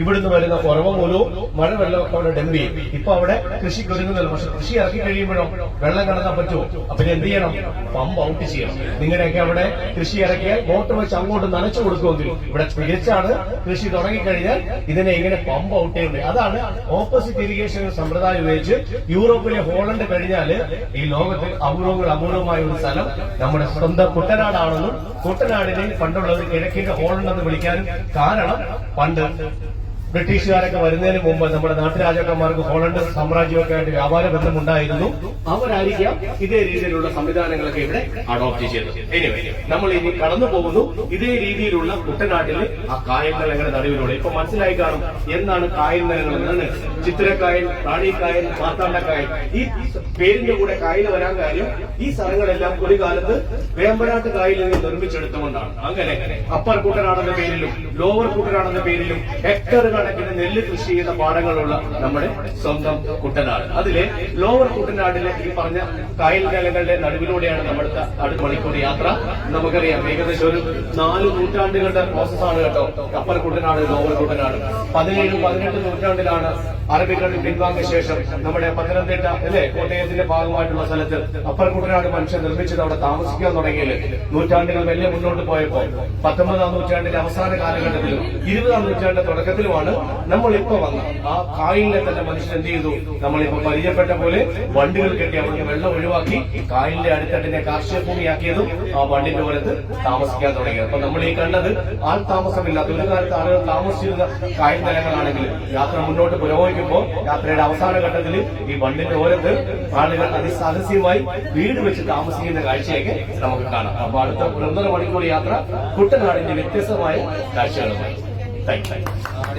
ഇവിടുന്ന് വരുന്ന കുറവ് മൂലവും മഴ വെള്ളമൊക്കെ അവിടെ ഡംപ് ചെയ്യും. ഇപ്പൊ അവിടെ കൃഷിക്ക് ഒരുങ്ങുന്നില്ല. പക്ഷെ കൃഷി ഇറക്കി കഴിയുമ്പോഴോ വെള്ളം കടന്നാൽ പറ്റുമോ? അപ്പൊ എന്ത് ചെയ്യണം? പമ്പ് ഔട്ട് ചെയ്യണം. നിങ്ങളുടെയൊക്കെ അവിടെ കൃഷി ഇറക്കിയാൽ മോട്ടർ വെച്ച് അങ്ങോട്ട് നനച്ചു കൊടുക്കുമെങ്കിൽ ഇവിടെ തിരിച്ചാണ് കൃഷി തുടങ്ങിക്കഴിഞ്ഞാൽ ഇതിനെ ഇങ്ങനെ പമ്പ് ഔട്ട് ചെയ്യുന്നത്. അതാണ് ഓപ്പോസിറ്റ് ഇറിഗേഷൻ സമ്പ്രദായം ഉപയോഗിച്ച് യൂറോപ്പിലെ ഹോളണ്ട് കഴിഞ്ഞാല് ഈ ലോകത്തിൽ അപൂർവമായ ഒരു സ്ഥലം നമ്മുടെ സ്വന്തം കുട്ടനാടാണെന്നും കുട്ടനാടിനെ പണ്ടുള്ളത് കിഴക്കിന്റെ ഹോളണ്ട് എന്ന് വിളിക്കാനും കാരണം പണ്ട് ബ്രിട്ടീഷുകാരൊക്കെ വരുന്നതിന് മുമ്പ് നമ്മുടെ നാട്ടുരാജാക്കന്മാർക്ക് ഹോളണ്ട് സാമ്രാജ്യമൊക്കെ ആയിട്ട് വ്യാപാര ബന്ധമുണ്ടായിരുന്നു. അവരായിരിക്കാം ഇതേ രീതിയിലുള്ള സംവിധാനങ്ങളൊക്കെ ഇവിടെ അഡോപ്റ്റ് ചെയ്തത്. നമ്മൾ ഇനി കടന്നു പോകുന്നു ഇതേ രീതിയിലുള്ള കുട്ടനാട്ടിലെ ആ കായൽ നിലങ്ങളുടെ നടുവിലൂടെ. ഇപ്പൊ മനസ്സിലായി കാണും എന്താണ് കായൽ നിലങ്ങൾ എന്നാണ്. ചിത്തിരക്കായൽ, റാണിക്കായൽ, മാർത്താണ്ഡക്കായൽ, ഈ പേരിന്റെ കൂടെ കായൽ വരാൻ കാര്യം ഈ സ്ഥലങ്ങളെല്ലാം ഒരു കാലത്ത് വേമ്പനാട്ട് കായലിൽ നിന്ന് നിർമ്മിച്ചെടുത്തുകൊണ്ടാണ്. അങ്ങനെ അപ്പർ കുട്ടനാടെന്ന പേരിലും ലോവർ കുട്ടനാടെന്ന പേരിലും ഹെക്ടറുകൾ കണക്കിന് നെല്ല് കൃഷി ചെയ്യുന്ന പാടങ്ങളുള്ള നമ്മുടെ സ്വന്തം കുട്ടനാട്. അതിലെ ലോവർ കുട്ടനാടിലെ ഈ പറഞ്ഞ കായൽ നിലങ്ങളുടെ നടുവിലൂടെയാണ് നമ്മുടെ അടുത്ത മണിക്കൂർ യാത്ര. നമുക്കറിയാം ഏകദേശം ഒരു 4 നൂറ്റാണ്ടുകളുടെ പ്രോസസ്സാണ് കേട്ടോ അപ്പർ കുട്ടനാട്, ലോവർ കുട്ടനാട്. 17, 18 നൂറ്റാണ്ടിലാണ് അറബിക്കടൽ പിൻവാങ്ങിയ ശേഷം നമ്മുടെ പത്തനംതിട്ട കോട്ടയത്തിന്റെ ഭാഗമായിട്ടുള്ള സ്ഥലത്ത് അപ്പർ കുട്ടനാട് മനുഷ്യൻ നിർമ്മിച്ചത് അവിടെ താമസിക്കാൻ തുടങ്ങിയത്. നൂറ്റാണ്ടുകൾ വലിയ മുന്നോട്ട് പോയപ്പോൾ 19ാം നൂറ്റാണ്ടിന്റെ അവസാന കാലഘട്ടത്തിലും 20ാം നൂറ്റാണ്ടിന്റെ തുടക്കത്തിലുമാണ് നമ്മളിപ്പോ വന്ന ആ കായലിനെ തന്നെ മനുഷ്യൻ എന്ത് ചെയ്തു? നമ്മളിപ്പോ പരിചയപ്പെട്ട പോലെ വണ്ടികൾ കെട്ടി അവിടുന്ന് വെള്ളം ഒഴിവാക്കി കായലിന്റെ അടുത്തട്ടിനെ കാർഷിക ഭൂമിയാക്കിയതും ആ വണ്ടിന്റെ പുറത്ത് താമസിക്കാൻ തുടങ്ങിയത്. അപ്പൊ നമ്മൾ ഈ കണ്ടത് ആൾ താമസമില്ലാത്ത ഒരു കാലത്ത് ആളുകൾ താമസിച്ചിരുന്ന കായൽ നിലങ്ങളാണെങ്കിൽ യാത്ര മുന്നോട്ട് പുരോഗമിക്കുമ്പോൾ യാത്രയുടെ അവസാന ഘട്ടത്തിൽ ഈ വണ്ടിന്റെ ഓരത്ത് ആളുകൾ അതിസാഹസ്യമായി വീട് വെച്ച് താമസിക്കുന്ന കാഴ്ചയൊക്കെ നമുക്ക് കാണാം. അപ്പൊ അടുത്ത 1.5 മണിക്കൂർ യാത്ര കുട്ടനാടിന്റെ വ്യത്യസ്തമായ കാഴ്ചകളുമായി. Thank you.